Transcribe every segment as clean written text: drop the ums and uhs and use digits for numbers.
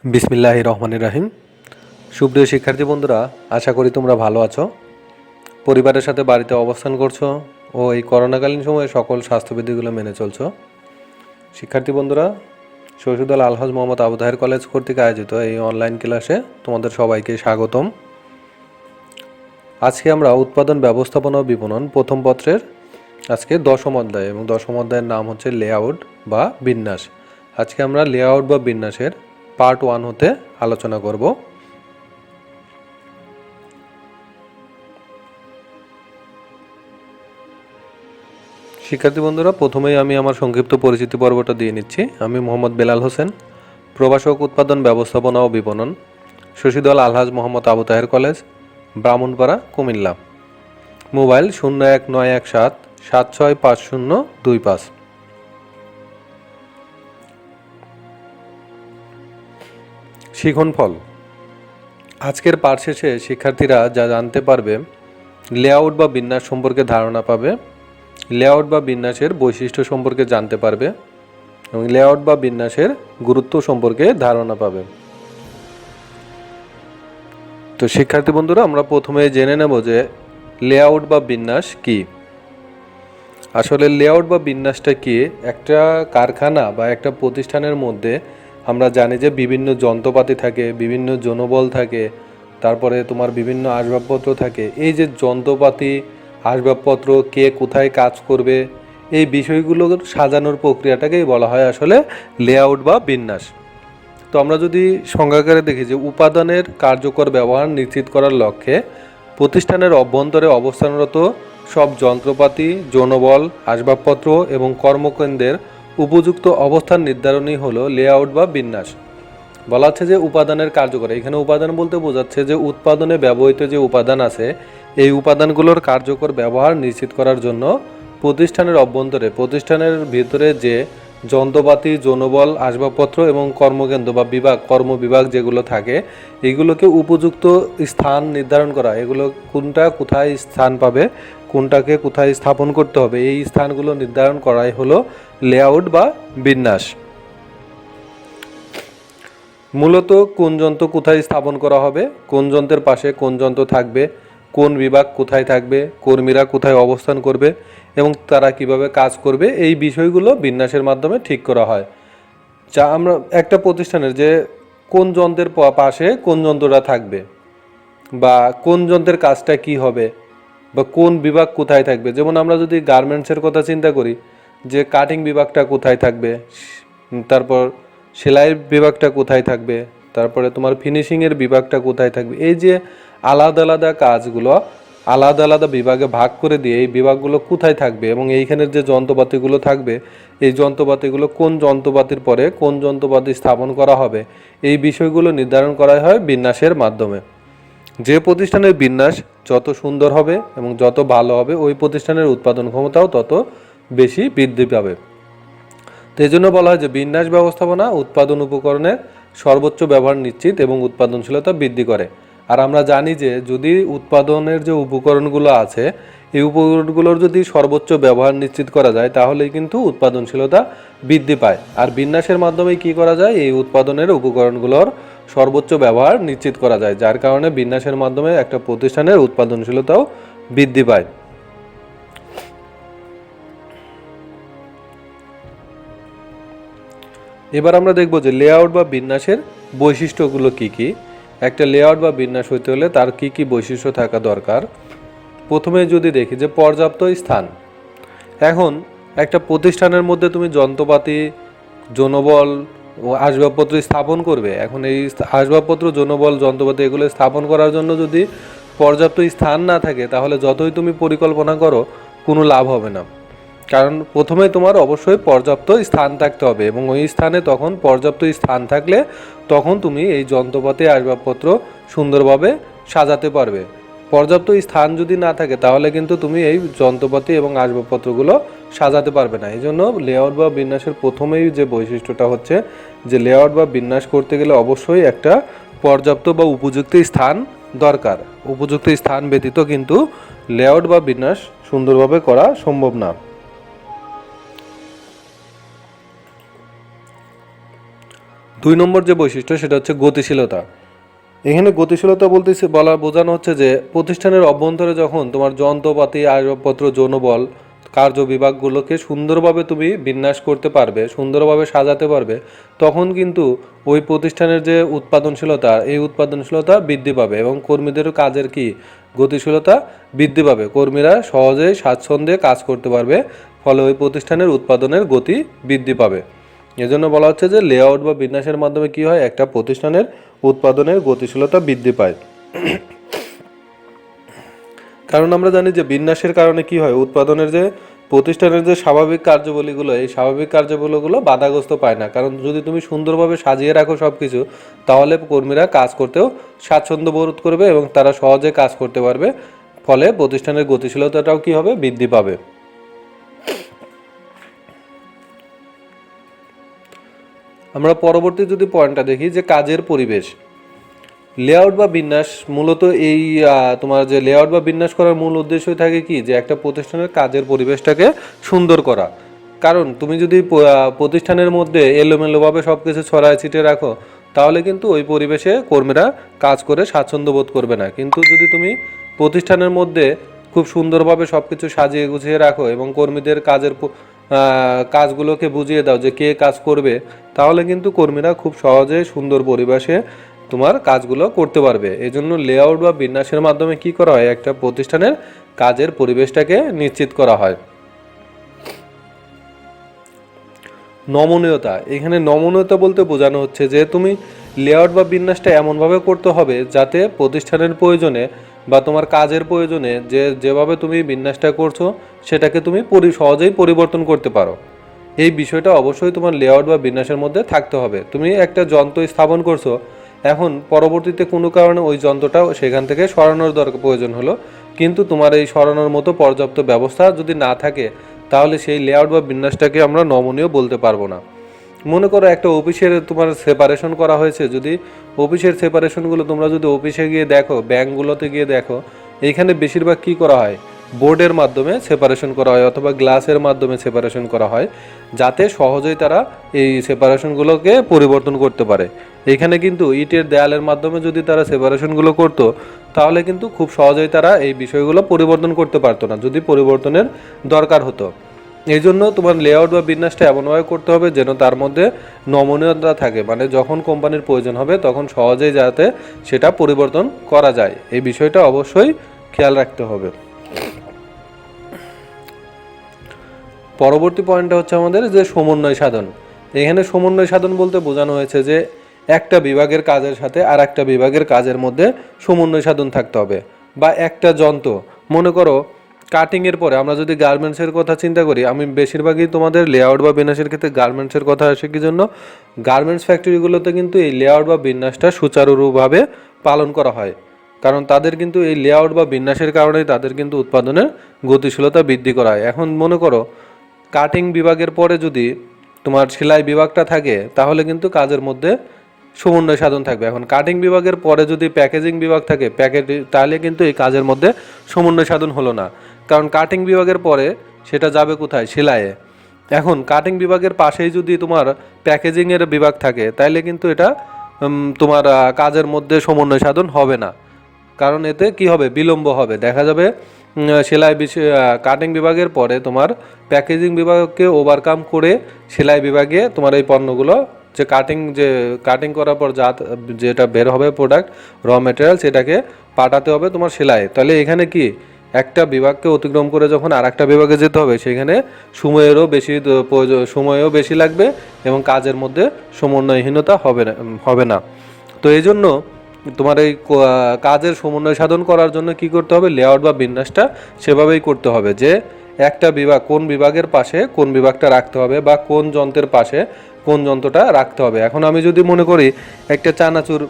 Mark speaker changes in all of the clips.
Speaker 1: বিসমিল্লাহির রহমানির রহিম। সুপ্রিয় শিক্ষার্থী বন্ধুরা, আশা করি তোমরা ভালো আছো, পরিবারের সাথে বাড়িতে অবস্থান করছো ও এই করোনাকালীন সময়ে সকল স্বাস্থ্যবিধিগুলো মেনে চলছো। শিক্ষার্থী বন্ধুরা, শহীদুল আলহাজ মোহাম্মদ আবু তাহের কলেজ কর্তৃক আয়োজিত এই অনলাইন ক্লাসে তোমাদের সবাইকে স্বাগতম। আজকে আমরা উৎপাদন ব্যবস্থাপনা ও বিপণন প্রথম পত্রের আজকে 10ম অধ্যায় এবং 10ম অধ্যায়ের নাম হচ্ছে লেআউট বা বিন্যাস। আজকে আমরা লেআউট বা বিন্যাসের পার্ট 1 হতে আলোচনা করব। শিক্ষার্থী বন্ধুরা, প্রথমেই আমি আমার সংক্ষিপ্ত পরিচিতি পর্বটা দিয়ে নিচ্ছি। আমি মোহাম্মদ বেলাল হোসেন, প্রভাষক, উৎপাদন ব্যবস্থাপনা ও বিপণন, শশীদল আলহাজ মোহাম্মদ আবু তাহের কলেজ, ব্রাহ্মণপাড়া, কুমিল্লা। মোবাইল 019177655025। শিখন ফল। আজকের পাঠ শেষে শিক্ষার্থীরা যা জানতে পারবে, লেআউট বা বিন্যাস সম্পর্কে ধারণা পাবে, লেআউট বা বিন্যাসের বৈশিষ্ট্য সম্পর্কে জানতে পারবে এবং লেআউট বা বিন্যাসের গুরুত্ব সম্পর্কে ধারণা পাবে। তো শিক্ষার্থী বন্ধুরা, আমরা প্রথমে জেনে নেব যে লেআউট বা বিন্যাস কি। আসলে লেআউট বা বিন্যাসটা কি? একটা কারখানা বা একটা প্রতিষ্ঠানের মধ্যে আমরা জানি যে বিভিন্ন যন্ত্রপাতি থাকে, বিভিন্ন জনবল থাকে, তারপরে তোমার বিভিন্ন আসবাবপত্র থাকে। এই যে যন্ত্রপাতি, আসবাবপত্র, কে কোথায় কাজ করবে, এই বিষয়গুলো সাজানোর প্রক্রিয়াটাকেই বলা হয় আসলে লেআউট বা বিন্যাস। তো আমরা যদি সংজ্ঞাকারে দেখি যে উপাদানের কার্যকর ব্যবহার নিশ্চিত করার লক্ষ্যে প্রতিষ্ঠানের অভ্যন্তরে অবস্থানরত সব যন্ত্রপাতি, জনবল, আসবাবপত্র এবং কর্মকেন্দ্রের উপযুক্ত অবস্থান নির্ধারণই হলো লেআউট বা বিন্যাস। বলা হচ্ছে যে উপাদানের কার্যকর, এখানে উপাদান বলতে বোঝাচ্ছে যে উৎপাদনে ব্যবহৃত যে উপাদান আছে, এই উপাদানগুলোর কার্যকর ব্যবহার নিশ্চিত করার জন্য প্রতিষ্ঠানের অভ্যন্তরে, প্রতিষ্ঠানের ভিতরে যে যন্ত্রপাতি, জনবল, আসবাবপত্র এবং কর্মকেন্দ্র বা কর্মবিভাগ যেগুলো থাকে, এগুলোকে উপযুক্ত স্থান নির্ধারণ করা, এগুলো কোনটা কোথায় স্থান পাবে, কোনটাকে কোথায় স্থাপন করতে হবে, এই স্থানগুলো নির্ধারণ করাই হলো লেআউট বা বিন্যাস। মূলত কোন যন্ত্র কোথায় স্থাপন করা হবে, কোন যন্ত্রের পাশে কোন যন্ত্র থাকবে, কোন বিভাগ কোথায় থাকবে, কর্মীরা কোথায় অবস্থান করবে এবং তারা কিভাবে কাজ করবে, এই বিষয়গুলো বিন্যাসের মাধ্যমে ঠিক করা হয়। যা আমরা একটা প্রতিষ্ঠানের যে কোন যন্ত্রের পাশে কোন যন্ত্রটা থাকবে বা কোন যন্ত্রের কাজটা কি হবে বা কোন বিভাগ কোথায় থাকবে। যেমন আমরা যদি গার্মেন্টসের কথা চিন্তা করি, যে কাটিং বিভাগটা কোথায় থাকবে, তারপর সেলাইয়ের বিভাগটা কোথায় থাকবে, তারপরে তোমার ফিনিশিংয়ের বিভাগটা কোথায় থাকবে। এই যে আলাদা আলাদা কাজগুলো আলাদা আলাদা বিভাগে ভাগ করে দিয়ে এই বিভাগগুলো কোথায় থাকবে এবং এইখানের যে যন্ত্রপাতিগুলো থাকবে, এই যন্ত্রপাতিগুলো কোন যন্ত্রপাতির পরে কোন যন্ত্রপাতি স্থাপন করা হবে, এই বিষয়গুলো নির্ধারণ করা হয় বিন্যাসের মাধ্যমে। যে প্রতিষ্ঠানের বিন্যাস যত সুন্দর হবে এবং যত ভালো হবে, ওই প্রতিষ্ঠানের উৎপাদন ক্ষমতাও তত বেশি বৃদ্ধি পাবে। তো এই জন্য বলা হয় যে বিন্যাস ব্যবস্থাপনা উৎপাদন উপকরণের সর্বোচ্চ ব্যবহার নিশ্চিত এবং উৎপাদনশীলতা বৃদ্ধি করে। আর আমরা জানি যে যদি উৎপাদনের যে উপকরণগুলো আছে, এই উপকরণগুলোর যদি সর্বোচ্চ ব্যবহার নিশ্চিত করা যায়, তাহলেই কিন্তু উৎপাদনশীলতা বৃদ্ধি পায়। আর বিন্যাসের মাধ্যমে কি করা যায়, এই উৎপাদনের উপকরণগুলোর সর্বোচ্চ ব্যবহার নিশ্চিত করা যায়, যার কারণে বিন্যাসের মাধ্যমে একটা প্রতিষ্ঠানের উৎপাদনশীলতাও বৃদ্ধি পায়। এবার আমরা দেখব যে লেআউট বা বিন্যাসের বৈশিষ্ট্যগুলো কি কি। একটা লেআউট বা বিন্যাস হইতে হলে তার কি কি বৈশিষ্ট্য থাকা দরকার। প্রথমে যদি দেখি যে পর্যাপ্ত স্থান। এখন একটা প্রতিষ্ঠানের মধ্যে তুমি যন্ত্রপাতি, জনবল ও আসবাবপত্র স্থাপন করবে। এখন এই আসবাবপত্র, জনবল, যন্ত্রপাতি এগুলো স্থাপন করার জন্য যদি পর্যাপ্ত স্থান না থাকে, তাহলে যতই তুমি পরিকল্পনা করো কোনো লাভ হবে না। কারণ প্রথমে তোমার অবশ্যই পর্যাপ্ত স্থান থাকতে হবে এবং ওই স্থানে তখন পর্যাপ্ত স্থান থাকলে তখন তুমি এই যন্ত্রপাতি, আসবাবপত্র সুন্দরভাবে সাজাতে পারবে। পর্যাপ্ত স্থান যদি না থাকে, তাহলে কিন্তু তুমি এই যন্ত্রপাতি এবং আসবাবপত্রগুলো সাজাতে পারবে না। এই জন্য লেআউট বা বিন্যাসের প্রথমেই যে বৈশিষ্ট্যটা হচ্ছে যে লেআউট বা বিন্যাস করতে গেলে অবশ্যই একটা পর্যাপ্ত বা উপযুক্ত স্থান দরকার। উপযুক্ত স্থান ব্যতীত কিন্তু লেআউট বা বিন্যাস সুন্দরভাবে করা সম্ভব না। 2 নম্বর যে বৈশিষ্ট্য সেটা হচ্ছে গতিশীলতা। এখানে গতিশীলতা বোঝানো হচ্ছে যে প্রতিষ্ঠানের অভ্যন্তরে যখন তোমার যন্ত্রপাতি, আসবাবপত্র, যৌনবল, কার্য বিভাগগুলোকে সুন্দরভাবে তুমি বিন্যাস করতে পারবে, সুন্দরভাবে সাজাতে পারবে, তখন কিন্তু ওই প্রতিষ্ঠানের যে উৎপাদনশীলতা, এই উৎপাদনশীলতা বৃদ্ধি পাবে এবং কর্মীদেরও কাজের গতিশীলতা বৃদ্ধি পাবে। কর্মীরা সহজেই স্বাচ্ছন্দ্যে কাজ করতে পারবে, ফলে ওই প্রতিষ্ঠানের উৎপাদনের গতি বৃদ্ধি পাবে। এজন্য বলা হচ্ছে যে লেআউট বা বিন্যাসের মাধ্যমে কি হয়, একটা প্রতিষ্ঠানের উৎপাদনের গতিশীলতা বৃদ্ধি পায়। কারণ আমরা জানি যে বিন্যাসের কারণে কি হয়, উৎপাদনের যে প্রতিষ্ঠানের যে স্বাভাবিক কার্যাবলীগুলো, এই স্বাভাবিক কার্যাবলীগুলো বাধাগ্রস্ত পায় না। কারণ যদি তুমি সুন্দরভাবে সাজিয়ে রাখো সব কিছু, তাহলে কর্মীরা কাজ করতেও স্বাচ্ছন্দ্য বোধ করবে এবং তারা সহজে কাজ করতে পারবে, ফলে প্রতিষ্ঠানের গতিশীলতাটাও কি হবে, বৃদ্ধি পাবে। আমরা পরবর্তী যদি পয়েন্টটা দেখি যে কাজের পরিবেশ। লেআউট বা বিন্যাস মূলত এই তোমার যে লেআউট বা বিন্যাস করার মূল উদ্দেশ্যই থাকে কি, যে একটা প্রতিষ্ঠানের কাজের পরিবেশটাকে সুন্দর করা। কারণ তুমি যদি প্রতিষ্ঠানের মধ্যে এলোমেলোভাবে সব কিছু ছড়ায় ছিটিয়ে রাখো, তাহলে কিন্তু ওই পরিবেশে কর্মীরা কাজ করে স্বাচ্ছন্দ্য বোধ করবে না। কিন্তু যদি তুমি প্রতিষ্ঠানের মধ্যে খুব সুন্দরভাবে সব কিছু সাজিয়ে গুছিয়ে রাখো এবং কর্মীদের কাজগুলোকে বুঝিয়ে দাও যে কে কাজ করবে, তাহলে কিন্তু কর্মীরা খুব সহজে সুন্দর পরিবেশে তোমার কাজগুলো করতে পারবে। এজন্য লেআউট বা বিন্যাসের মাধ্যমে কি করা হয়, একটা প্রতিষ্ঠানের কাজের পরিবেশটাকে নিশ্চিত করা হয়। নমনীয়তা। এখানে নমনীয়তা বলতে বোঝানো হচ্ছে যে তুমি লেআউট বা বিন্যাসটা এমনভাবে করতে হবে যাতে প্রতিষ্ঠানের প্রয়োজনে বা তোমার কাজের প্রয়োজনে যেভাবে তুমি বিন্যাসটা করছো সেটাকে তুমি সহজেই পরিবর্তন করতে পারো। এই বিষয়টা অবশ্যই তোমার লেআউট বা বিন্যাসের মধ্যে থাকতে হবে। তুমি একটা যন্ত্র স্থাপন করছো, এখন পরবর্তীতে কোনো কারণে ওই যন্ত্রটাও সেখান থেকে সরানোর প্রয়োজন হলো, কিন্তু তোমার এই সরানোর মতো পর্যাপ্ত ব্যবস্থা যদি না থাকে, তাহলে সেই লেআউট বা বিন্যাসটাকে আমরা নমনীয় বলতে পারবো না। মনে করো একটা অফিসের তোমার সেপারেশন করা হয়েছে, যদি অফিসের সেপারেশনগুলো তোমরা যদি অফিসে গিয়ে দেখো, ব্যাংকগুলোতে গিয়ে দেখো, এইখানে বেশিরভাগ কী করা হয়, বোর্ডের মাধ্যমে সেপারেশন করা হয় অথবা গ্লাসের মাধ্যমে সেপারেশন করা হয়, যাতে সহজেই তারা এই সেপারেশনগুলোকে পরিবর্তন করতে পারে। এখানে কিন্তু ইটের দেয়ালের মাধ্যমে যদি তারা সেপারেশনগুলো করতো, তাহলে কিন্তু খুব সহজেই তারা এই বিষয়গুলো পরিবর্তন করতে পারতো না, যদি পরিবর্তনের দরকার হতো। এই জন্য তোমার লেআউট বা বিন্যাসটা এমনভাবে করতে হবে যেন তার মধ্যে নমনীয়তা থাকে, মানে যখন কোম্পানির প্রয়োজন হবে তখন সহজেই যাতে সেটা পরিবর্তন করা যায়, এই বিষয়টা অবশ্যই খেয়াল রাখতে হবে। পরবর্তী পয়েন্টটা হচ্ছে আমাদের যে সমন্বয় সাধন। এখানে সমন্বয় সাধন বলতে বোঝানো হয়েছে যে একটা বিভাগের কাজের সাথে আর একটা বিভাগের কাজের মধ্যে সমন্বয় সাধন থাকতে হবে। বা একটা যন্ত্র, মনে করো কাটিংয়ের পরে আমরা যদি গার্মেন্টসের কথা চিন্তা করি, আমি বেশিরভাগই তোমাদের লেআউট বা বিন্যাসের ক্ষেত্রে গার্মেন্টসের কথা আসে, কি জন্য গার্মেন্টস ফ্যাক্টরিগুলোতে কিন্তু এই লেআউট বা বিন্যাসটা সুচারুরূপভাবে পালন করা হয়। কারণ তাদের কিন্তু এই লেআউট বা বিন্যাসের কারণেই তাদের কিন্তু উৎপাদনের গতিশীলতা বৃদ্ধি করা হয়। এখন মনে করো কাটিং বিভাগের পরে যদি তোমার সেলাই বিভাগটা থাকে, তাহলে কিন্তু কাজের মধ্যে সমন্বয় সাধন থাকবে। এখন কাটিং বিভাগের পরে যদি প্যাকেজিং বিভাগ থাকে, তাহলে কিন্তু এই কাজের মধ্যে সমন্বয় সাধন হলো না, কারণ কাটিং বিভাগের পরে সেটা যাবে কোথায়, সেলাইয়ে। এখন কাটিং বিভাগের পাশেই যদি তোমার প্যাকেজিংয়ের বিভাগ থাকে, তাইলে কিন্তু এটা তোমার কাজের মধ্যে সমন্বয় সাধন হবে না, কারণ এতে কি হবে, বিলম্ব হবে। দেখা যাবে সেলাই কাটিং বিভাগের পরে তোমার প্যাকেজিং বিভাগকে ওভারকাম করে সেলাই বিভাগে তোমার এই পণ্যগুলো যে কাটিং করার পর যেটা বের হবে প্রোডাক্ট, র মেটেরিয়াল, সেটাকে পাঠাতে হবে তোমার সেলাই। তাহলে এখানে কি একটা বিভাগকে অতিক্রম করে যখন আর একটা বিভাগে যেতে হবে, সেখানে সময়ও বেশি লাগবে এবং কাজের মধ্যে সমন্বয়হীনতা হবে না। তো এই জন্য তোমার এই কাজের সমন্বয় সাধন করার জন্য কি করতে হবে, লেআউট বা বিন্যাসটা সেভাবেই করতে হবে যে একটা বিভাগ, কোন বিভাগের পাশে কোন বিভাগটা রাখতে হবে বা কোন যন্ত্রের পাশে কোন যন্ত্রটা রাখতে হবে। এখন আমি যদি মনে করি একটা চানাচুর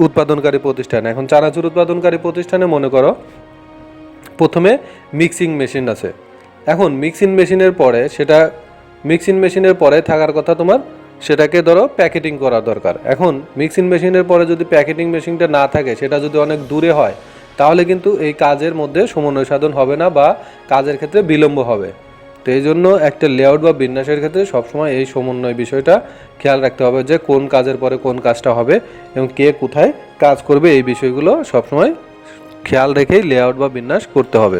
Speaker 1: উৎপাদনকারী প্রতিষ্ঠান, এখন চানাচুর উৎপাদনকারী প্রতিষ্ঠানে মনে করো প্রথমে মিক্সিং মেশিন আছে। এখন মিক্সিং মেশিনের পরে থাকার কথা তোমার, সেটাকে ধরো প্যাকেটিং করা দরকার। এখন মিক্সিং মেশিনের পরে যদি প্যাকেটিং মেশিনটা না থাকে, সেটা যদি অনেক দূরে হয়, তাহলে কিন্তু এই কাজের মধ্যে সমন্বয় সাধন হবে না বা কাজের ক্ষেত্রে বিলম্ব হবে। তো এই জন্য একটা লেআউট বা বিন্যাসের ক্ষেত্রে সবসময় এই সমন্বয় বিষয়টা খেয়াল রাখতে হবে যে কোন কাজের পরে কোন কাজটা হবে এবং কে কোথায় কাজ করবে, এই বিষয়গুলো সবসময় খেয়াল রেখেই লেআউট বা বিন্যাস করতে হবে।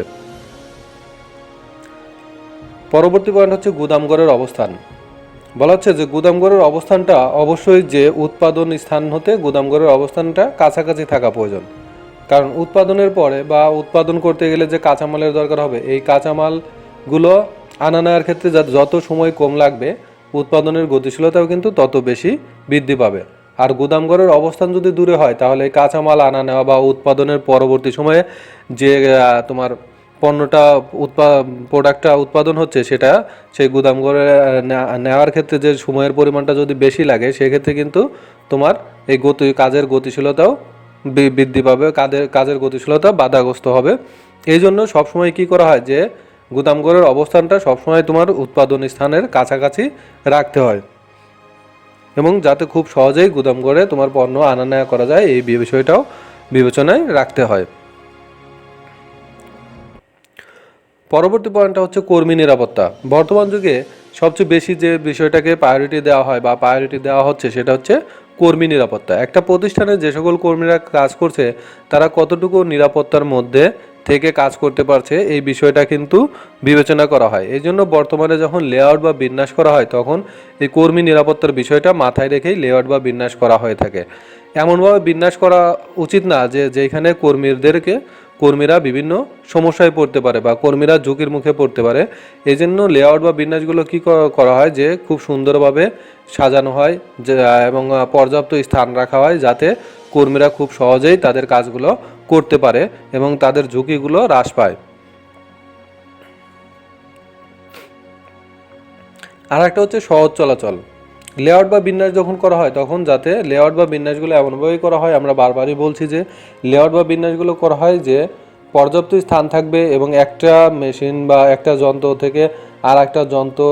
Speaker 1: পরবর্তী পয়েন্ট হচ্ছে গুদামঘরের অবস্থান। বলা হচ্ছে যে গুদামঘরের অবস্থানটা অবশ্যই যে উৎপাদন স্থান হতে গুদামঘরের অবস্থানটা কাছাকাছি থাকা প্রয়োজন। কারণ উৎপাদনের পরে বা উৎপাদন করতে গেলে যে কাঁচামালের দরকার হবে, এই কাঁচামালগুলো আনা নেওয়ার ক্ষেত্রে যত সময় কম লাগবে উৎপাদনের গতিশীলতাও কিন্তু তত বেশি বৃদ্ধি পাবে। আর গুদামঘরের অবস্থান যদি দূরে হয় তাহলে কাঁচামাল আনা নেওয়া বা উৎপাদনের পরবর্তী সময়ে যে তোমার পণ্যটা প্রোডাক্টটা উৎপাদন হচ্ছে সেটা সেই গুদামঘরে নেওয়ার ক্ষেত্রে যে সময়ের পরিমাণটা যদি বেশি লাগে সেক্ষেত্রে কিন্তু তোমার এই কাজের গতিশীলতাও বৃদ্ধি পাবে, কাজের গতিশীলতা বাধাগ্রস্ত হবে। এই জন্য সবসময় কী করা হয় যে গুদামঘরের অবস্থানটা সবসময় তোমার উৎপাদন স্থানের কাছাকাছি রাখতে হয় এবং যাতে খুব সহজেই গুদামঘরে তোমার পণ্য আনা নেওয়া করা যায় এই বিষয়টাও বিবেচনায় রাখতে হয়। পরবর্তী পয়েন্টটা হচ্ছে কর্মী নিরাপত্তা। বর্তমান যুগে সবচেয়ে বেশি যে বিষয়টাকে প্রায়োরিটি দেওয়া হয় বা প্রায়োরিটি দেওয়া হচ্ছে সেটা হচ্ছে কর্মী নিরাপত্তা। একটা প্রতিষ্ঠানে যে সকল কর্মীরা কাজ করছে তারা কতটুকু নিরাপত্তার মধ্যে থেকে কাজ করতে পারছে এই বিষয়টা কিন্তু বিবেচনা করা হয়। এই জন্য বর্তমানে যখন লেআউট বা বিন্যাস করা হয় তখন এই কর্মী নিরাপত্তার বিষয়টা মাথায় রেখেই লেআউট বা বিন্যাস করা হয়ে থাকে। এমনভাবে বিন্যাস করা উচিত না যে যেখানে কর্মীরা বিভিন্ন সমস্যায় পড়তে পারে বা কর্মীরা ঝুঁকির মুখে পড়তে পারে। এই জন্য লেআউট বা বিন্যাসগুলো কী করা হয় যে খুব সুন্দরভাবে সাজানো হয় যে এবং পর্যাপ্ত স্থান রাখা হয় যাতে কর্মীরা খুব সহজেই তাদের কাজগুলো করতে পারে এবং তাদের ঝুঁকিগুলো হ্রাস পায়। আর একটা হচ্ছে সহজ চলাচল। লেআউট বা বিন্যাস যখন করা হয় তখন যাতে লেআউট বা বিন্যাসগুলো এমনভাবেই করা হয়, আমরা বারবারই বলছি যে লেআউট বা বিন্যাসগুলো করা হয় যে পর্যাপ্ত স্থান থাকবে এবং একটা মেশিন বা একটা যন্ত্র থেকে আর একটা যন্ত্র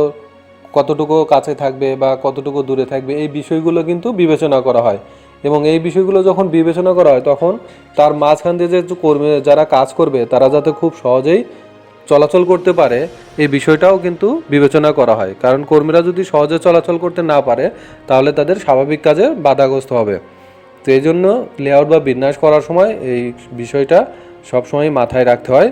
Speaker 1: কতটুকু কাছে থাকবে বা কতটুকু দূরে থাকবে এই বিষয়গুলো কিন্তু বিবেচনা করা হয় এবং এই বিষয়গুলো যখন বিবেচনা করা হয় তখন তার মাঝখান দিয়ে যে কর্মী যারা কাজ করবে তারা যাতে খুব সহজেই চলাচল করতে পারে এই বিষয়টাও কিন্তু বিবেচনা করা হয়। কারণ কর্মীরা যদি সহজে চলাচল করতে না পারে তাহলে তাদের স্বাভাবিক কাজে বাধাগ্রস্ত হবে। তো এই জন্য লেআউট বা বিন্যাস করার সময় এই বিষয়টা সবসময় মাথায় রাখতে হয়।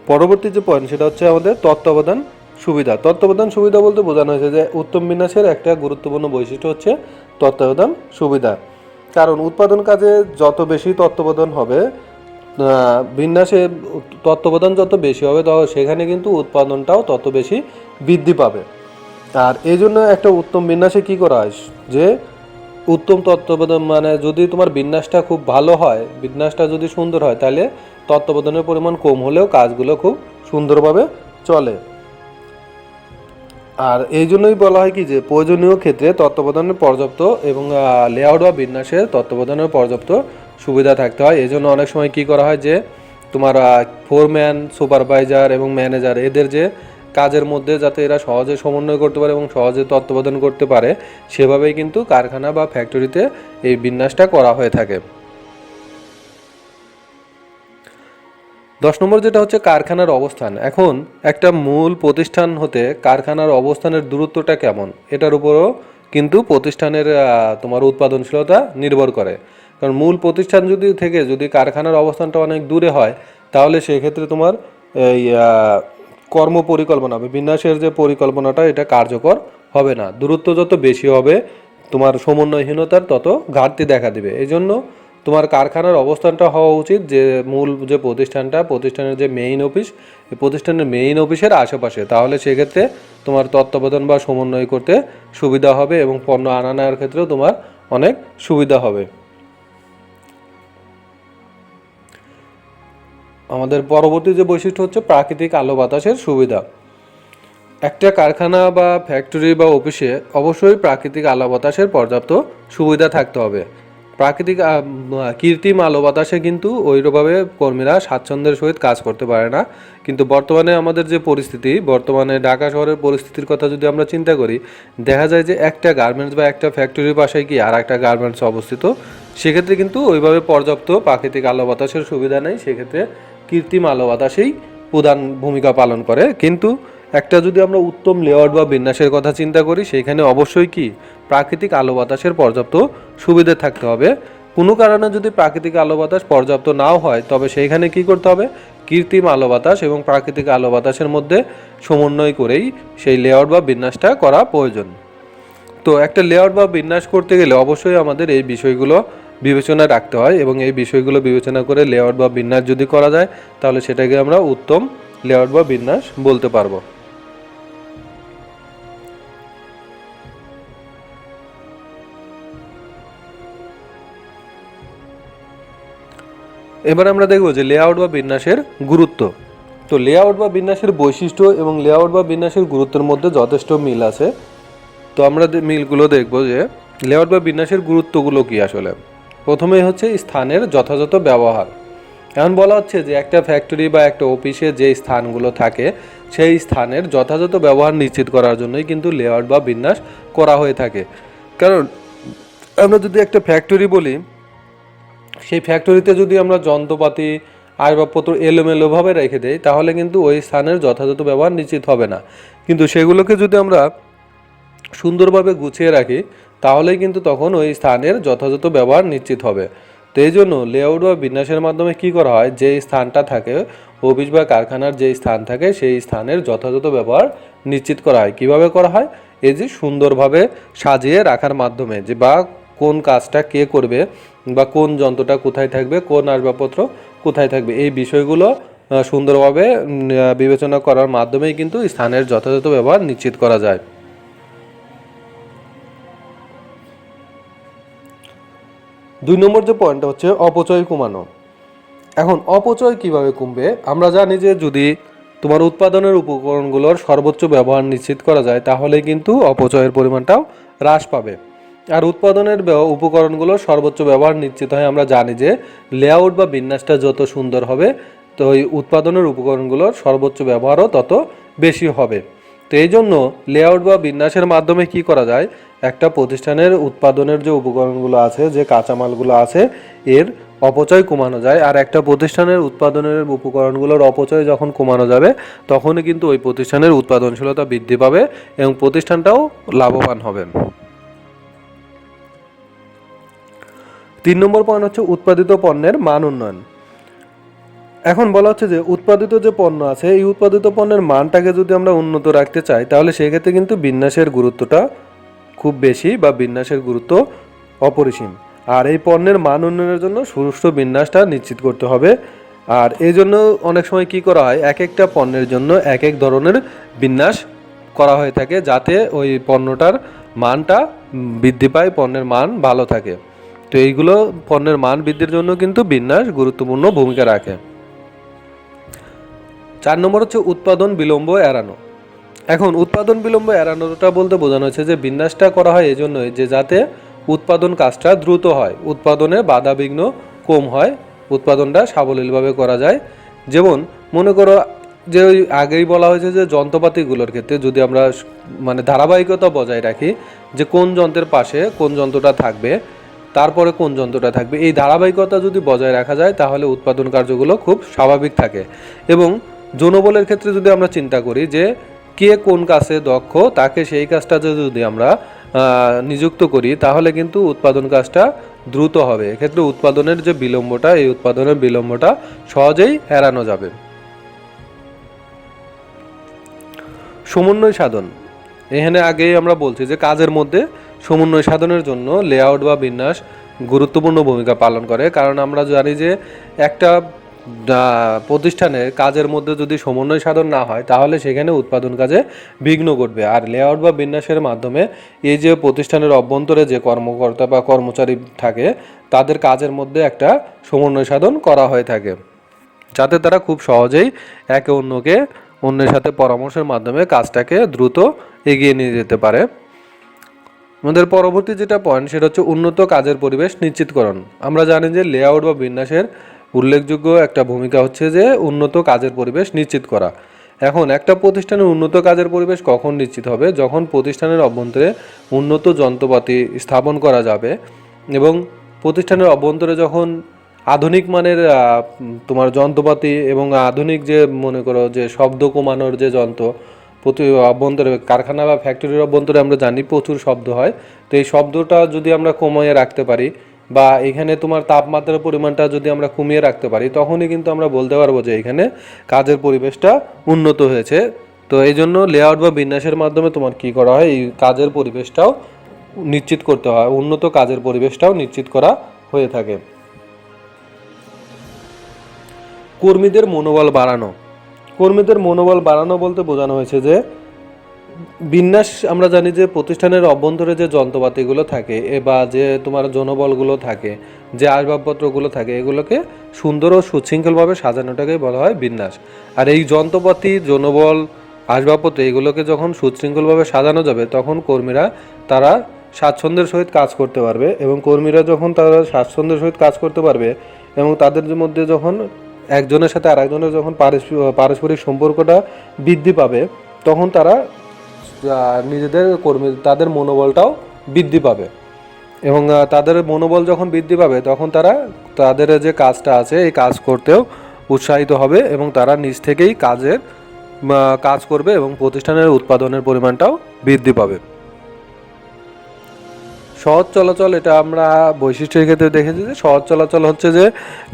Speaker 1: পরবর্তী যে পয়েন্ট সেটা হচ্ছে আমাদের তত্ত্বাবধান সুবিধা। তত্ত্বাবধান সুবিধা বলতে বোঝানো হয়েছে যে উত্তম বিন্যাসের একটা গুরুত্বপূর্ণ বৈশিষ্ট্য হচ্ছে তত্ত্বাবধান সুবিধা। কারণ উৎপাদন কাজে যত বেশি তত্ত্বাবধান হবে বিন্যাসে তত্ত্বাবধান যত বেশি হবে সেখানে কিন্তু উৎপাদনটাও তত বেশি বৃদ্ধি পাবে। আর এই জন্য একটা উত্তম বিন্যাসে কী করা হয় যে উত্তম তত্ত্বাবধান মানে যদি তোমার বিন্যাসটা খুব ভালো হয়, বিন্যাসটা যদি সুন্দর হয় তাহলে তত্ত্বাবধানের পরিমাণ কম হলেও কাজগুলো খুব সুন্দরভাবে চলে। আর এই জন্যই বলা হয় কি যে প্রয়োজনীয় ক্ষেত্রে তত্ত্বাবধানের পর্যাপ্ত এবং লেআউট বা বিন্যাসের তত্ত্বাবধানের পর্যাপ্ত সুবিধা থাকতে হয়। এই জন্য অনেক সময় কী করা হয় যে তোমার ফোরম্যান, সুপারভাইজার এবং ম্যানেজার এদের যে কাজের মধ্যে যাতে এরা সহজে সমন্বয় করতে পারে এবং সহজে তত্ত্বাবধান করতে পারে সেভাবেই কিন্তু কারখানা বা ফ্যাক্টরিতে এই বিন্যাসটা করা হয়ে থাকে। 10 নম্বর যেটা হচ্ছে কারখানার অবস্থান। এখন একটা মূল প্রতিষ্ঠান হতে কারখানার অবস্থানের দূরত্বটা কেমন এটার উপরও কিন্তু প্রতিষ্ঠানের তোমার উৎপাদনশীলতা নির্ভর করে। কারণ মূল প্রতিষ্ঠান যদি কারখানার অবস্থানটা অনেক দূরে হয় তাহলে সেক্ষেত্রে তোমার এই কর্ম পরিকল্পনা বা বিন্যাসের যে পরিকল্পনাটা এটা কার্যকর হবে না। দূরত্ব যত বেশি হবে তোমার সমন্বয়হীনতার তত ঘাটতি দেখা দিবে। এই জন্য তোমার কারখানার অবস্থানটা হওয়া উচিত যে মূল যে প্রতিষ্ঠানের যে মেইন অফিস এই প্রতিষ্ঠানের মেইন অফিসের আশেপাশে, তাহলে সেক্ষেত্রে তোমার তত্ত্বাবধান বা সমন্বয় করতে সুবিধা হবে এবং পণ্য আনা নেওয়ার ক্ষেত্রেও তোমার অনেক সুবিধা হবে। আমাদের পরবর্তী যে বৈশিষ্ট্য হচ্ছে প্রাকৃতিক আলো বাতাসের সুবিধা। একটা কারখানা বা ফ্যাক্টরি বা অফিসে অবশ্যই প্রাকৃতিক আলো বাতাসের পর্যাপ্ত সুবিধা থাকতে হবে। প্রাকৃতিক কৃত্রিম আলো বাতাসে কিন্তু ওইভাবে কর্মীরা স্বাচ্ছন্দ্যের সহিত কাজ করতে পারে না। কিন্তু বর্তমানে আমাদের যে পরিস্থিতি, বর্তমানে ঢাকা শহরের পরিস্থিতির কথা যদি আমরা চিন্তা করি দেখা যায় যে একটা গার্মেন্টস বা একটা ফ্যাক্টরির পাশে কি আর একটা গার্মেন্টস অবস্থিত, সেক্ষেত্রে কিন্তু ওইভাবে পর্যাপ্ত প্রাকৃতিক আলো বাতাসের সুবিধা নেই। সেক্ষেত্রে কৃত্রিম আলো বাতাসেই প্রধান ভূমিকা পালন করে। কিন্তু একটা যদি আমরা উত্তম লেআউট বা বিন্যাসের কথা চিন্তা করি, সেইখানে অবশ্যই কি প্রাকৃতিক আলো বাতাসের পর্যাপ্ত সুবিধা থাকতে হবে। কোনো কারণে যদি প্রাকৃতিক আলো বাতাস পর্যাপ্ত নাও হয়, তবে সেইখানে কি করতে হবে, কৃত্রিম আলো বাতাস এবং প্রাকৃতিক আলো বাতাসের মধ্যে সমন্বয় করেই সেই লেআউট বা বিন্যাসটা করা প্রয়োজন। তো একটা লেআউট বা বিন্যাস করতে গেলে অবশ্যই আমাদের এই বিষয়গুলো বিবেচনায় রাখতে হয়, এবং এই বিষয়গুলো বিবেচনা করে লেআউট বা বিন্যাস যদি করা যায়, তাহলে সেটাকে আমরা উত্তম লেআউট বা বিন্যাস বলতে পারবো। এবার আমরা দেখব যে লেআউট বা বিন্যাসের গুরুত্ব। তো লেআউট বা বিন্যাসের বৈশিষ্ট্য এবং লেআউট বা বিন্যাসের গুরুত্বের মধ্যে যথেষ্ট মিল আছে। তো আমরা মিলগুলো দেখব যে লেআউট বা বিন্যাসের গুরুত্বগুলো কি আসলে। প্রথমেই হচ্ছে স্থানের যথাযথ ব্যবহার। এখন বলা হচ্ছে যে একটা ফ্যাক্টরি বা একটা অফিসে যে স্থানগুলো থাকে, সেই স্থানের যথাযথ ব্যবহার নিশ্চিত করার জন্যই কিন্তু লেআউট বা বিন্যাস করা হয়ে থাকে। কারণ আমরা যদি একটা ফ্যাক্টরি বলি, সেই ফ্যাক্টরিতে যদি আমরা যন্ত্রপাতি আসবাবপত্র এলোমেলোভাবে রেখে দেই, তাহলে কিন্তু ওই স্থানের যথাযথ ব্যবহার নিশ্চিত হবে না। কিন্তু সেগুলোকে যদি আমরা সুন্দরভাবে গুছিয়ে রাখি, তাহলেই কিন্তু তখন ওই স্থানের যথাযথ ব্যবহার নিশ্চিত হবে। তো এই জন্য লেআউট বা বিন্যাসের মাধ্যমে কি করা হয়, যে স্থানটা থাকে, অফিস বা কারখানার যে স্থান থাকে, সেই স্থানের যথাযথ ব্যবহার নিশ্চিত করা হয়। কিভাবে করা হয়, এই যে সুন্দরভাবে সাজিয়ে রাখার মাধ্যমে, যে বা কোন কাজটা কে করবে, বা কোন যন্ত্রটা কোথায় থাকবে, কোন আসবাবপত্র কোথায় থাকবে, এই বিষয়গুলো সুন্দরভাবে বিবেচনা করার মাধ্যমেই কিন্তু স্থানের যথাযথ ব্যবহার নিশ্চিত করা যায়। দুই নম্বর যে পয়েন্টটা হচ্ছে অপচয় কমানো। এখন অপচয় কিভাবে কমবে, আমরা জানি যে যদি তোমার উৎপাদনের উপকরণগুলোর সর্বোচ্চ ব্যবহার নিশ্চিত করা যায়, তাহলে কিন্তু অপচয়ের পরিমাণটাও হ্রাস পাবে। আর উৎপাদনের উপকরণগুলোর সর্বোচ্চ ব্যবহার নিশ্চিত হয় আমরা জানি যে লেআউট বা বিন্যাসটা যত সুন্দর হবে, তো ওই উৎপাদনের উপকরণগুলোর সর্বোচ্চ ব্যবহারও তত বেশি হবে। তো এই জন্য লেআউট বা বিন্যাসের মাধ্যমে কি করা যায়, একটা প্রতিষ্ঠানের উৎপাদনের যে উপকরণগুলো আছে, যে কাঁচামালগুলো আছে, এর অপচয় কমানো যায়। আর একটা প্রতিষ্ঠানের উৎপাদনের উপকরণগুলোর অপচয় যখন কমানো যাবে, তখনই কিন্তু ওই প্রতিষ্ঠানের উৎপাদনশীলতা বৃদ্ধি পাবে এবং প্রতিষ্ঠানটাও লাভবান হবে। 3 নম্বর পয়েন্ট হচ্ছে উৎপাদিত পণ্যের মান উন্নয়ন। এখন বলা হচ্ছে যে উৎপাদিত যে পণ্য আছে, এই উৎপাদিত পণ্যের মানটাকে যদি আমরা উন্নত রাখতে চাই, তাহলে সেক্ষেত্রে কিন্তু বিন্যাসের গুরুত্বটা খুব বেশি, বা বিন্যাসের গুরুত্ব অপরিসীম। আর এই পণ্যের মান উন্নয়নের জন্য সুষ্ঠু বিন্যাসটা নিশ্চিত করতে হবে। আর এই জন্য অনেক সময় কি করা হয়, এক একটা পণ্যের জন্য এক এক ধরনের বিন্যাস করা হয়ে থাকে, যাতে ওই পণ্যটার মানটা বৃদ্ধি পায়, পণ্যের মান ভালো থাকে। তো এইগুলো পণ্যের মান বৃদ্ধির জন্য কিন্তু বিন্যাস গুরুত্বপূর্ণ ভূমিকা রাখে। 4 নম্বর হচ্ছে উৎপাদন বিলম্ব এড়ানো। এখন উৎপাদন বিলম্ব এড়ানোটা বলতে বোঝানো হচ্ছে যে বিন্যাসটা করা হয় এই জন্যই যে যাতে উৎপাদন কাজটা দ্রুত হয়, উৎপাদনে বাধা বিঘ্ন কম হয়, উৎপাদনটা সাবলীলভাবে করা যায়। যেমন মনে করো যে ওই আগেই বলা হয়েছে যে যন্ত্রপাতিগুলোর ক্ষেত্রে যদি আমরা মানে ধারাবাহিকতা বজায় রাখি, যে কোন যন্ত্রের পাশে কোন যন্ত্রটা থাকবে, তারপরে কোন যন্ত্রটা থাকবে, এই ধারাবাহিকতা যদি বজায় রাখা যায়, তাহলে উৎপাদন কার্যগুলো খুব স্বাভাবিক থাকে। এবং জনবলের ক্ষেত্রে যদি আমরা চিন্তা করি যে কে কোন কাজে দক্ষ, তাকে সেই কাজটা যদি আমরা নিযুক্ত করি, তাহলে কিন্তু উৎপাদন কাজটা দ্রুত হবে। এক্ষেত্রে উৎপাদনের যে বিলম্বটা, এই উৎপাদনের বিলম্বটা সহজেই এড়ানো যাবে। সমন্বয় সাধন। এখানে আগেই আমরা বলছি যে কাজের মধ্যে সমন্বয় সাধনের জন্য লেআউট বা বিন্যাস গুরুত্বপূর্ণ ভূমিকা পালন করে। কারণ আমরা জানি যে একটা প্রতিষ্ঠানের কাজের মধ্যে যদি সমন্বয় সাধন না হয়, তাহলে সেখানে উৎপাদন কাজে বিঘ্ন ঘটবে। আর লেআউট বা বিন্যাসের মাধ্যমে এই যে প্রতিষ্ঠানের অভ্যন্তরে যে কর্মকর্তা বা কর্মচারী থাকে, তাদের কাজের মধ্যে একটা সমন্বয় সাধন করা হয়ে থাকে, যাতে তারা খুব সহজেই একে অন্যের সাথে পরামর্শের মাধ্যমে কাজটাকে দ্রুত এগিয়ে নিয়ে যেতে পারে। আমাদের পরবর্তী যেটা পয়েন্ট, সেটা হচ্ছে উন্নত কাজের পরিবেশ নিশ্চিতকরণ। আমরা জানি যে লেআউট বা বিন্যাসের উল্লেখযোগ্য একটা ভূমিকা হচ্ছে যে উন্নত কাজের পরিবেশ নিশ্চিত করা। এখন একটা প্রতিষ্ঠানের উন্নত কাজের পরিবেশ কখন নিশ্চিত হবে, যখন প্রতিষ্ঠানের অভ্যন্তরে উন্নত যন্ত্রপাতি স্থাপন করা যাবে, এবং প্রতিষ্ঠানের অভ্যন্তরে যখন আধুনিক মানের তোমার যন্ত্রপাতি এবং আধুনিক যে মনে করো যে শব্দ কমানোর যে যন্ত্র প্রতি অভ্যন্তরে কারখানা বা ফ্যাক্টরির অভ্যন্তরে আমরা জানি প্রচুর শব্দ হয়। তো এই শব্দটা যদি আমরা কমিয়ে রাখতে পারি বা এখানে তোমার তাপমাত্রার পরিমাণটা যদি আমরা কমিয়ে রাখতে পারি, তখনই কিন্তু আমরা বলতে পারবো যে এখানে কাজের পরিবেশটা উন্নত হয়েছে। তো এই জন্য লেআউট বা বিন্যাসের মাধ্যমে তোমার কি করা হয়, এই কাজের পরিবেশটাও নিশ্চিত করতে হয়, উন্নত কাজের পরিবেশটাও নিশ্চিত করা হয়ে থাকে। কর্মীদের মনোবল বাড়ানো। কর্মীদের মনোবল বাড়ানো বলতে বোঝানো হয়েছে যে বিন্যাস, আমরা জানি যে প্রতিষ্ঠানের অভ্যন্তরে যে যন্ত্রপাতিগুলো থাকে বা যে তোমার জনবলগুলো থাকে, যে আসবাবপত্রগুলো থাকে, এগুলোকে সুন্দর ও সুশৃঙ্খলভাবে সাজানোটাকেই বলা হয় বিন্যাস। আর এই যন্ত্রপাতি, জনবল, আসবাবপত্র এগুলোকে যখন সুশৃঙ্খলভাবে সাজানো যাবে, তখন কর্মীরা তারা স্বাচ্ছন্দ্যের সহিত কাজ করতে পারবে। এবং কর্মীরা যখন তারা স্বাচ্ছন্দ্যের সহিত কাজ করতে পারবে এবং তাদের মধ্যে যখন একজনের সাথে আরেকজনের যখন পারস্পরিক সম্পর্কটা বৃদ্ধি পাবে, তখন তারা নিজেদের তাদের মনোবলটাও বৃদ্ধি পাবে। এবং তাদের মনোবল যখন বৃদ্ধি পাবে, তখন তারা তাদের যে কাজটা আছে এই কাজ করতেও উৎসাহিত হবে এবং তারা নিজ থেকেই কাজ করবে এবং প্রতিষ্ঠানের উৎপাদনের পরিমাণটাও বৃদ্ধি পাবে। সহজ চলাচল, এটা আমরা বৈশিষ্ট্যের ক্ষেত্রে দেখেছি যে সহজ চলাচল হচ্ছে যে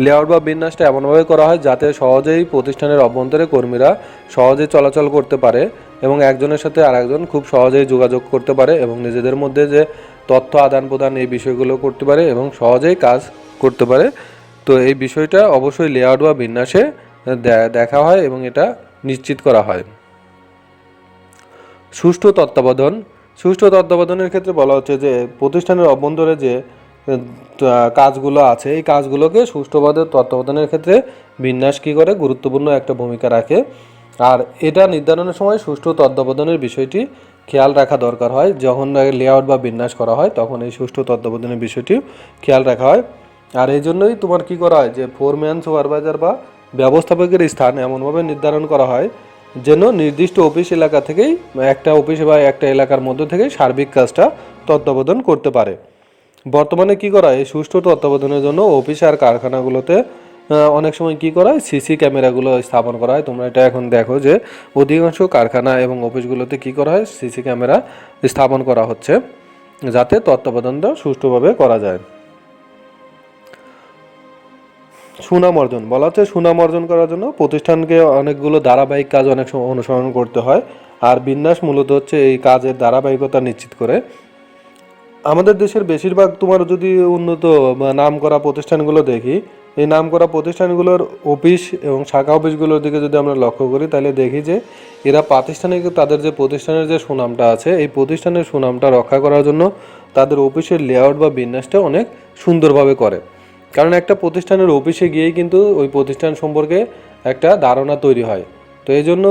Speaker 1: লেআউট বা বিন্যাসটা এমনভাবে করা হয় যাতে সহজেই প্রতিষ্ঠানের অভ্যন্তরে কর্মীরা সহজেই চলাচল করতে পারে এবং একজনের সাথে আরেকজন খুব সহজেই যোগাযোগ করতে পারে এবং নিজেদের মধ্যে যে তথ্য আদান প্রদান এই বিষয়গুলো করতে পারে এবং সহজেই কাজ করতে পারে। তো এই বিষয়টা অবশ্যই লেআউট বা বিন্যাসে দেখা হয় এবং এটা নিশ্চিত করা হয়। সুষ্ঠু তত্ত্বাবধান। সুষ্ঠু তত্ত্বাবধানের ক্ষেত্রে বলা হচ্ছে যে প্রতিষ্ঠানের অভ্যন্তরে যে কাজগুলো আছে এই কাজগুলোকে সুষ্ঠুভাবে তত্ত্বাবধানের ক্ষেত্রে বিন্যাস কী করে গুরুত্বপূর্ণ একটা ভূমিকা রাখে। আর এটা নির্ধারণের সময় সুষ্ঠু তত্ত্বাবধানের বিষয়টি খেয়াল রাখা দরকার হয়। যখন লেআউট বা বিন্যাস করা হয় তখন এই সুষ্ঠু তত্ত্বাবধানের বিষয়টি খেয়াল রাখা হয়। আর এই জন্যই তোমার কি করা হয় যে ফোরম্যান, সুপারভাইজার বা ব্যবস্থাপকের স্থান এমনভাবে নির্ধারণ করা হয় যেন নির্দিষ্ট অফিস এলাকা থেকেই, একটা অফিস বা একটা এলাকার মধ্যে থেকেই সার্বিক কাজটা তত্ত্বাবধান করতে পারে। বর্তমানে কি করা হয়, এই সুষ্ঠু তত্ত্বাবধানের জন্য অফিস আর কারখানাগুলোতে অনেক সময় কি করা হয়, সিসি ক্যামেরাগুলো স্থাপন করা হয়। তোমরা এটা এখন দেখো যে অধিকাংশ কারখানা এবং অফিসগুলোতে কি করা হয়, সিসি ক্যামেরা স্থাপন করা হচ্ছে যাতে তত্ত্বাবধানটা সুষ্ঠুভাবে করা যায়। সুনাম অর্জন, বলা হচ্ছে সুনাম অর্জন করার জন্য প্রতিষ্ঠানকে অনেকগুলো ধারাবাহিক কাজ অনেক সময় অনুসরণ করতে হয়। আর বিন্যাস মূলত হচ্ছে এই কাজের ধারাবাহিকতা নিশ্চিত করে। আমাদের দেশের বেশিরভাগ তোমার যদি উন্নত বা নাম করা প্রতিষ্ঠানগুলো দেখি, এই নাম করা প্রতিষ্ঠানগুলোর অফিস এবং শাখা অফিসগুলোর দিকে যদি আমরা লক্ষ্য করি, তাহলে দেখি যে এরা প্রাতিষ্ঠানিক তাদের যে প্রতিষ্ঠানের যে সুনামটা আছে এই প্রতিষ্ঠানের সুনামটা রক্ষা করার জন্য তাদের অফিসের লেআউট বা বিন্যাসটা অনেক সুন্দরভাবে করে। কারণ একটা প্রতিষ্ঠানের অফিসে গিয়েই কিন্তু ওই প্রতিষ্ঠান সম্পর্কে একটা ধারণা তৈরি হয়। তো এই জন্য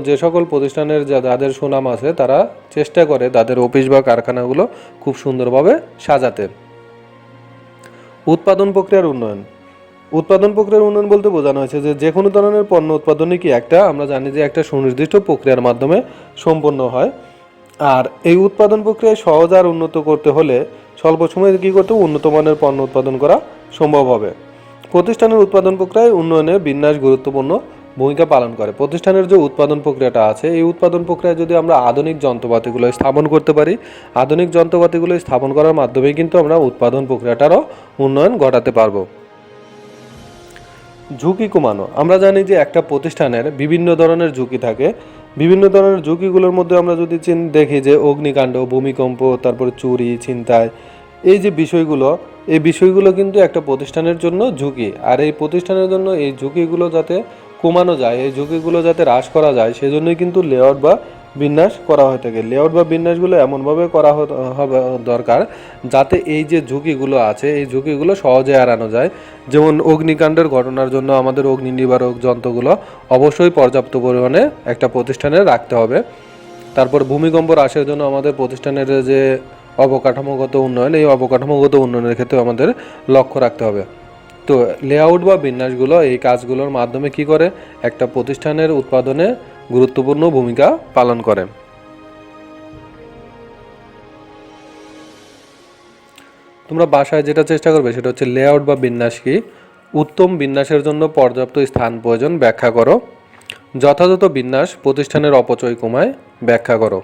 Speaker 1: যে সকল প্রতিষ্ঠানের যাদের সুনাম আছে তারা চেষ্টা করে তাদের অফিস বা কারখানাগুলো খুব সুন্দরভাবে সাজাতে। উৎপাদন প্রক্রিয়ার উন্নয়ন। উৎপাদন প্রক্রিয়ার উন্নয়ন বলতে বোঝানো হয়েছে যে যে কোনো ধরনের পণ্য উৎপাদনই কি আমরা জানি যে একটা সুনির্দিষ্ট প্রক্রিয়ার মাধ্যমে সম্পন্ন হয়। আর এই উৎপাদন প্রক্রিয়ায় সহজ আর উন্নত করতে হলে স্বল্প সময়ে কী করতে উন্নত মানের পণ্য উৎপাদন করা সম্ভব হবে। প্রতিষ্ঠানের উৎপাদন প্রক্রিয়ায় উন্নয়নে বিন্যাস গুরুত্বপূর্ণ ভূমিকা পালন করে। প্রতিষ্ঠানের যে উৎপাদন প্রক্রিয়াটা আছে এই উৎপাদন প্রক্রিয়ায় যদি আমরা আধুনিক যন্ত্রপাতিগুলো স্থাপন করতে পারি, আধুনিক যন্ত্রপাতিগুলো স্থাপন করার মাধ্যমেই কিন্তু আমরা উৎপাদন প্রক্রিয়াটারও উন্নয়ন ঘটাতে পারবো। ঝুঁকি কমানো, আমরা জানি যে একটা প্রতিষ্ঠানের বিভিন্ন ধরনের ঝুঁকি থাকে। বিভিন্ন ধরনের ঝুঁকিগুলোর মধ্যে আমরা যদি দেখি যে অগ্নিকাণ্ড, ভূমিকম্প, তারপরে চুরি, ছিনতাই, এই যে বিষয়গুলো, এই বিষয়গুলো কিন্তু একটা প্রতিষ্ঠানের জন্য ঝুঁকি। আর এই প্রতিষ্ঠানের জন্য এই ঝুঁকিগুলো যাতে কমানো যায়, এই ঝুঁকিগুলো যাতে হ্রাস করা যায়, সেজন্যই কিন্তু লেআউট বা বিন্যাস করা হয়ে থাকে। লেআউট বা বিন্যাসগুলো এমনভাবে করা হবে দরকার যাতে এই যে ঝুঁকিগুলো আছে এই ঝুঁকিগুলো সহজে এড়ানো যায়। যেমন অগ্নিকাণ্ডের ঘটনার জন্য আমাদের অগ্নি নিবারক যন্ত্রগুলো অবশ্যই পর্যাপ্ত পরিমাণে একটা প্রতিষ্ঠানে রাখতে হবে। তারপর ভূমিকম্প হ্রাসের জন্য আমাদের প্রতিষ্ঠানের যে অবকাঠামোগত উন্নয়ন, এই অবকাঠামোগত উন্নয়নের ক্ষেত্রে আমাদের লক্ষ্য রাখতে হবে। তো লেআউট বা বিন্যাসগুলো এই কাজগুলোর মাধ্যমে কি করে একটা প্রতিষ্ঠানের উৎপাদনে গুরুত্বপূর্ণ ভূমিকা পালন করে। তোমরা বাসায় যেটা চেষ্টা করবে সেটা হচ্ছে লেআউট বা বিন্যাস কি উত্তম বিন্যাসের জন্য পর্যাপ্ত স্থান প্রয়োজন ব্যাখ্যা করো। যথাযথ বিন্যাস প্রতিষ্ঠানের অপচয় কমায় ব্যাখ্যা করো।